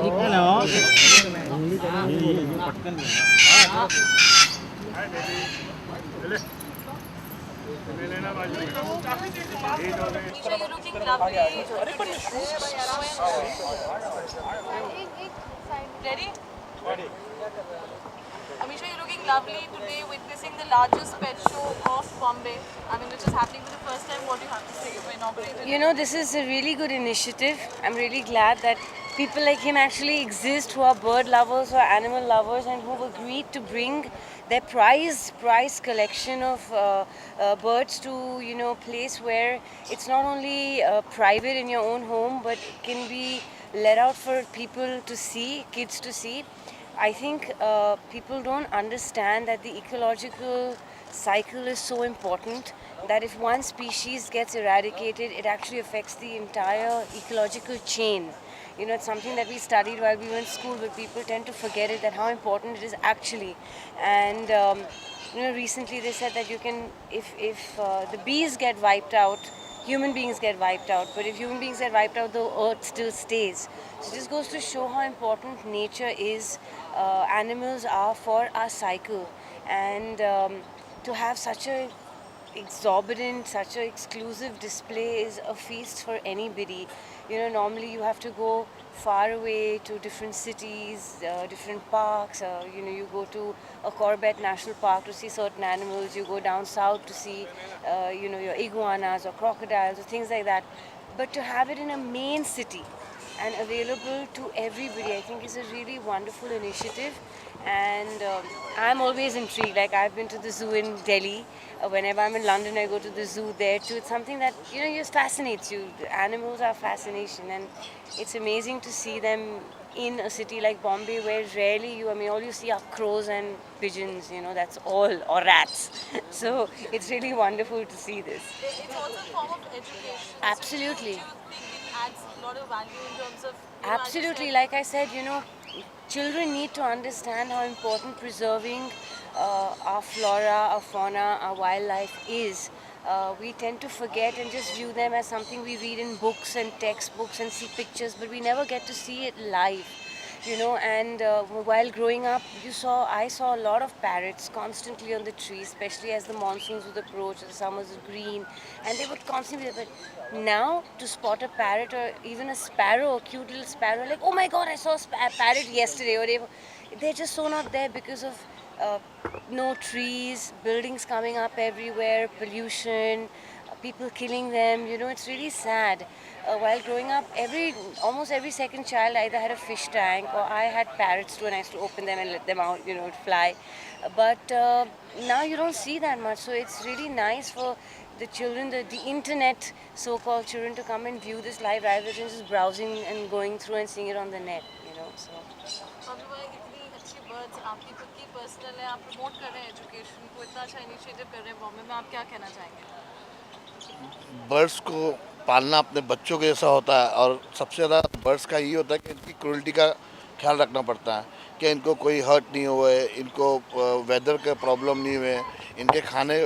Ready? Amisha, you're looking lovely today, witnessing the largest pet show of Bombay. I mean, which is happening for the first time. What do you have to say? You inaugurated. You know, this is a really good initiative. I'm really glad that people like him actually exist who are bird lovers or animal lovers and who've agreed to bring their prize collection of birds to, you know, place where it's not only private in your own home, but it can be let out for people to see, kids to see. I think people don't understand that the ecological cycle is so important, that if one species gets eradicated, it actually affects the entire ecological chain. You know, it's something that we studied while we were in school, but people tend to forget it, that how important it is actually. And you know, recently they said that you can, if the bees get wiped out, human beings get wiped out, but if human beings get wiped out, the earth still stays. So this goes to show how important nature is, animals are for our cycle. And to have such a exorbitant, such an exclusive display is a feast for anybody. You know, normally you have to go far away to different cities, different parks. You know, you go to a Corbett National Park to see certain animals. You go down south to see, you know, your iguanas or crocodiles or things like that. But to have it in a main city and available to everybody, I think is a really wonderful initiative. And I'm always intrigued. Like, I've been to the zoo in Delhi. Whenever I'm in London, I go to the zoo there too. It's something that, you know, just fascinates you. The animals are fascination, and it's amazing to see them in a city like Bombay, where rarely I mean, all you see are crows and pigeons, you know, that's all, or rats. So it's really wonderful to see this. It's also a form of education. Absolutely. So do you think it adds a lot of value in terms of... Absolutely. Like I said, you know, children need to understand how important preserving our flora, our fauna, our wildlife is. We tend to forget and just view them as something we read in books and textbooks and see pictures, but we never get to see it live. You know, and while growing up, I saw a lot of parrots constantly on the trees, especially as the monsoons would approach, the summers were green, and they would constantly be there. But now, to spot a parrot or even a sparrow, a cute little sparrow, like, oh my God, I saw a parrot yesterday, or they're just so not there because of no trees, buildings coming up everywhere, pollution, people killing them. You know, it's really sad. While growing up, almost every second child either had a fish tank, or I had parrots too, and I used to open them and let them out, you know, fly. But now you don't see that much, so it's really nice for the children, the internet so-called children, to come and view this live rather than just browsing and going through and seeing it on the net, you know. So. इतनी अच्छी birds आपकी खुद की personal है, आप promote कर रहे हैं एजुकेशन को, इतना अच्छा इनिशिएटिव कर रहे हैं बॉम्बे में, आप क्या कहना चाहेंगे? बर्ड्स को पालना अपने बच्चों के जैसा होता है, और सबसे ज़्यादा बर्ड्स का ये होता है कि इनकी क्रूरल्टी का ख्याल रखना पड़ता है कि इनको कोई हर्ट नहीं हुए, इनको वेदर का प्रॉब्लम नहीं हुए, इनके खाने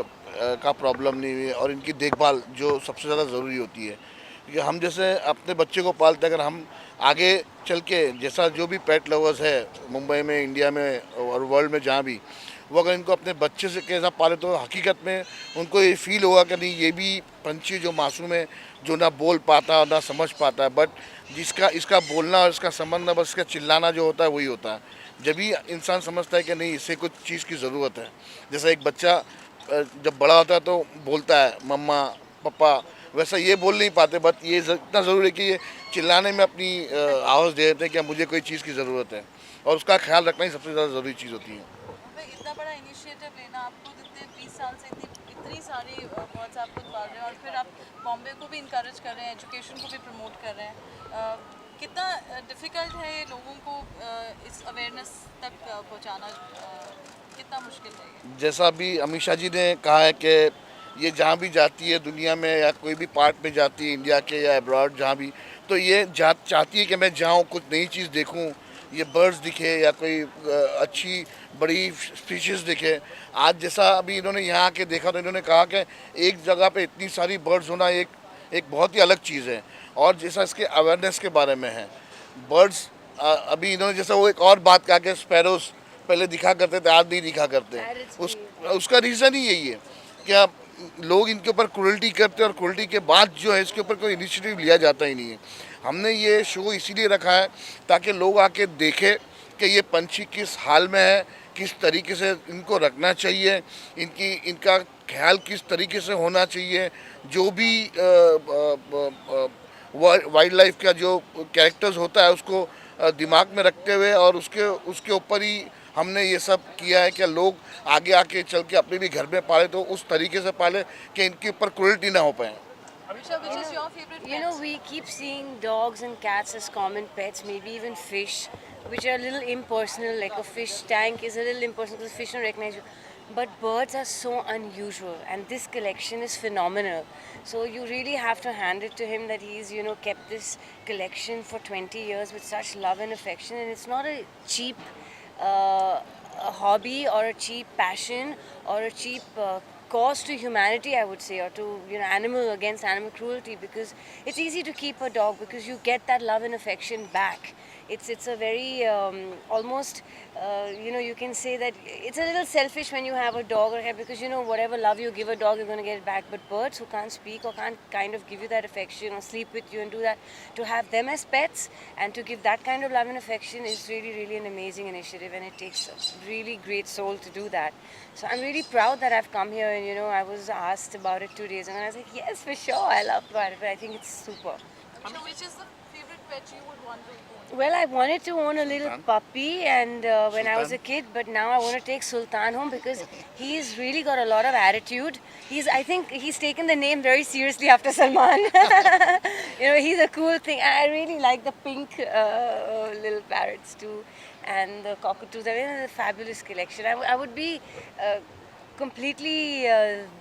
का प्रॉब्लम नहीं हुई, और इनकी देखभाल जो सबसे ज़्यादा ज़रूरी होती है। क्योंकि हम जैसे अपने बच्चे को पालते हैं, अगर हम आगे चल के जैसा जो भी पेट लवर्स है मुंबई में, इंडिया में और वर्ल्ड में जहाँ भी, वो अगर इनको अपने बच्चे से कैसा पाले तो हकीकत में उनको ये फील होगा कि नहीं, ये भी पंछी जो मासूम है, जो ना बोल पाता ना समझ पाता है, बट जिसका इसका बोलना और इसका समझना, बस इसका चिल्लाना जो होता है वही होता है। जब भी इंसान समझता है कि नहीं, इससे कुछ चीज़ की ज़रूरत है। जैसा एक बच्चा जब बड़ा होता है तो बोलता है मम्मा पापा, वैसा ये बोल नहीं पाते, बट ये इतना ज़रूरी है कि ये चिल्लाने में अपनी आवाज़ दे देते हैं कि मुझे कोई चीज़ की ज़रूरत है, और उसका ख्याल रखना ही सबसे ज़्यादा ज़रूरी चीज़ होती है। इतना बड़ा इनिशिएटिव लेना, आपको इतने 20 साल से इतनी सारी बर्ड्स आप खुद पाल रहे हैं, और फिर आप बॉम्बे को भी इंकरेज कर रहे हैं, एजुकेशन को भी प्रमोट कर रहे हैं, कितना डिफ़िकल्ट है ये लोगों को इस अवेयरनेस तक पहुंचाना, कितना मुश्किल है? जैसा अभी अमीशा जी ने कहा है कि ये जहाँ भी जाती है दुनिया में, या कोई भी पार्ट में जाती है इंडिया के या अब्रॉड जहाँ भी, तो ये चाहती है कि मैं जाऊँ, कुछ नई चीज़ देखूँ, ये बर्ड्स दिखे या कोई अच्छी बड़ी स्पीशीज़ दिखे। आज जैसा अभी इन्होंने यहाँ आके देखा तो इन्होंने कहा कि एक जगह पे इतनी सारी बर्ड्स होना एक बहुत ही अलग चीज़ है। और जैसा इसके अवेयरनेस के बारे में है, बर्ड्स अभी इन्होंने जैसा वो एक और बात कहा कि स्पैरोस पहले दिखा करते थे, आज नहीं दिखा करते। उसका रीज़न ही यही है कि आप लोग इनके ऊपर क्रूरल्टी करते हैं और क्रूरल्टी के बाद जो है इसके ऊपर कोई इनिशिएटिव लिया जाता ही नहीं है। हमने ये शो इसीलिए रखा है ताकि लोग आके देखें कि ये पंछी किस हाल में है, किस तरीके से इनको रखना चाहिए, इनका ख्याल किस तरीके से होना चाहिए। जो भी वाइल्ड लाइफ का जो कैरेक्टर्स होता है उसको दिमाग में रखते हुए और उसके ऊपर ही हमने ये सब किया है कि लोग आगे आके चल के अपने भी घर में पाले तो उस तरीके से पाले कि इनके ऊपर क्रूरल्टी ना हो पाए। Amisha, which is your favorite You know, pet? we keep seeing dogs and cats as common pets, maybe even fish, which are a little impersonal, like a fish tank is a little impersonal because fish don't recognize you. But birds are so unusual, and this collection is phenomenal. So you really have to hand it to him that he's, you know, kept this collection for 20 years with such love and affection, and it's not a cheap a hobby or a cheap passion or a cheap cause to humanity, I would say, or to, you know, against animal cruelty, because it's easy to keep a dog because you get that love and affection back. It's a very almost you know, you can say that it's a little selfish when you have a dog or a cat, because you know whatever love you give a dog you're going to get it back. But birds who can't speak or can't kind of give you that affection or sleep with you and do that, to have them as pets and to give that kind of love and affection is really, really an amazing initiative, and it takes a really great soul to do that. So I'm really proud that I've come here, and you know, I was asked about it 2 days ago and I was like, yes, for sure, I love it. I think it's super. Amisha, which is the favorite pet you would want to own? Well, I wanted to own a little puppy, and when I was a kid, but now I want to take Sultan home because he's really got a lot of attitude. I think he's taken the name very seriously after Salman. You know, he's a cool thing. I really like the pink little parrots too, and the cockatoos. I mean, it's a fabulous collection. I would be completely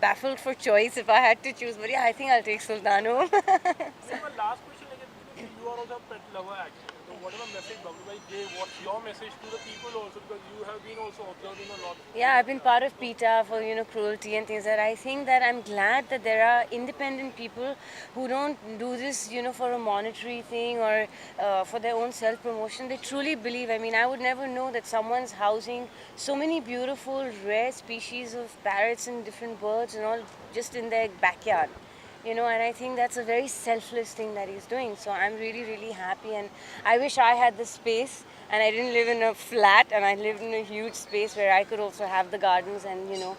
baffled for choice if I had to choose, but yeah, I think I'll take Sultan home. So my last question, like, you are also a pet lover actually. So whatever message Babloo gave, what's your message to the people also, because you have been also observing a lot. Yeah, I've been part of PETA for, you know, cruelty and things like that. I think that I'm glad that there are independent people who don't do this, you know, for a monetary thing or for their own self-promotion. They truly believe. I mean, I would never know that someone's housing so many beautiful, rare species of parrots and different birds and all just in their backyard. You know, and I think that's a very selfless thing that he's doing. So I'm really, really happy, and I wish I had the space and I didn't live in a flat and I lived in a huge space where I could also have the gardens and, you know,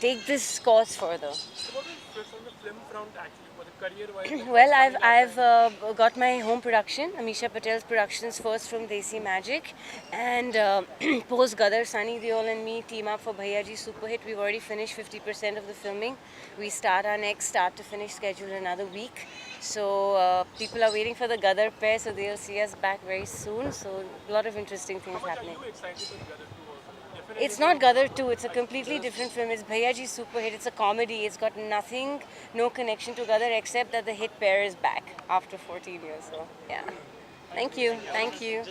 take this cause further. So what is from the film front actually, for the career-wise? Well, I've got my home production, Amisha Patel's Productions, first from Desi Magic, and post Gadar, Sunny Deol and me team up for Bhaiya Ji Super Hit. We've already finished 50% of the filming. We start our next start to finish schedule in another week. So people are waiting for the Gadar pair, so they'll see us back very soon. So a lot of interesting things happening. Are you excited with Gadar 2 also? Definitely. It's not Gadar 2, it's a completely different film. It's Bhaiya Ji Super Hit, it's a comedy. It's got nothing, no connection to Gadar except that the hit pair is back after 14 years. So, yeah. Thank you. Thank you.